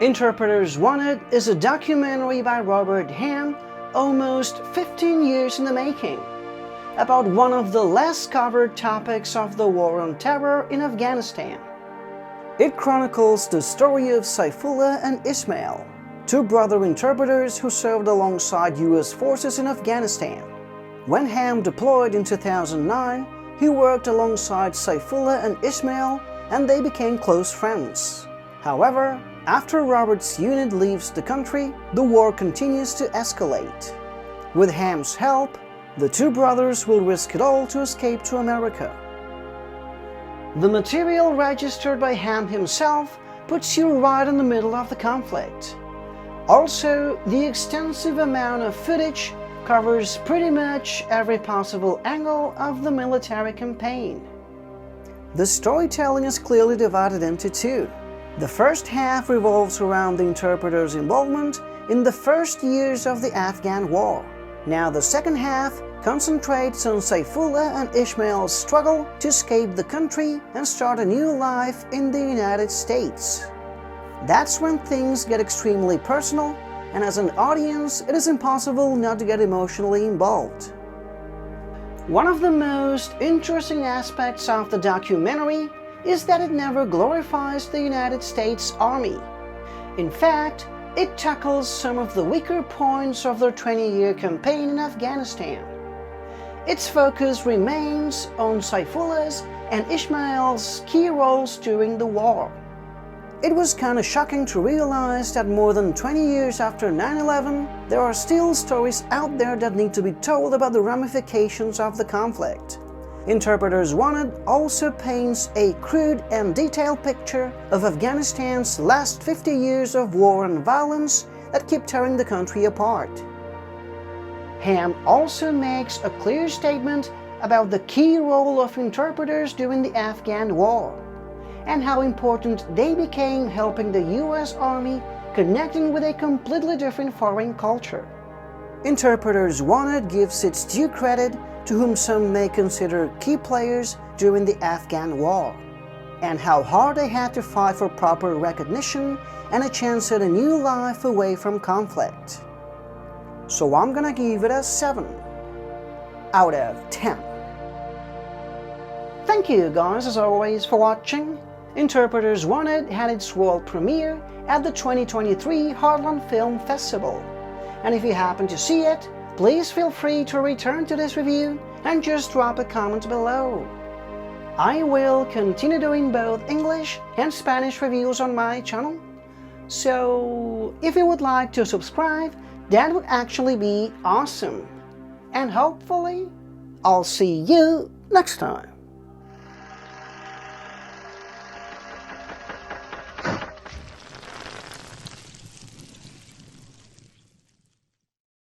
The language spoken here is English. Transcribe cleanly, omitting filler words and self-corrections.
Interpreters Wanted is a documentary by Robert Ham, almost 15 years in the making, about one of the less covered topics of the war on terror in Afghanistan. It chronicles the story of Saifullah and Ismail, two brother interpreters who served alongside US forces in Afghanistan. When Ham deployed in 2009, he worked alongside Saifullah and Ismail, and they became close friends. However, after Robert's unit leaves the country, the war continues to escalate. With Ham's help, the two brothers will risk it all to escape to America. The material registered by Ham himself puts you right in the middle of the conflict. Also, the extensive amount of footage covers pretty much every possible angle of the military campaign. The storytelling is clearly divided into two. The first half revolves around the interpreter's involvement in the first years of the Afghan war. Now the second half concentrates on Saifullah and Ismail's struggle to escape the country and start a new life in the United States. That's when things get extremely personal, and as an audience, it is impossible not to get emotionally involved. One of the most interesting aspects of the documentary is that it never glorifies the United States Army. In fact, it tackles some of the weaker points of their 20-year campaign in Afghanistan. Its focus remains on Saifullah's and Ismail's key roles during the war. It was kinda shocking to realize that more than 20 years after 9/11, there are still stories out there that need to be told about the ramifications of the conflict. Interpreters Wanted also paints a crude and detailed picture of Afghanistan's last 50 years of war and violence that keep tearing the country apart. Ham also makes a clear statement about the key role of interpreters during the Afghan war, and how important they became helping the US Army connecting with a completely different foreign culture. Interpreters Wanted gives its due credit to whom some may consider key players during the Afghan war, and how hard they had to fight for proper recognition and a chance at a new life away from conflict. So I'm gonna give it a 7 out of 10. Thank you guys as always for watching. Interpreters Wanted had its world premiere at the 2023 Heartland Film Festival, and if you happen to see it, please feel free to return to this review and just drop a comment below. I will continue doing both English and Spanish reviews on my channel, so if you would like to subscribe, that would actually be awesome. And hopefully, I'll see you next time.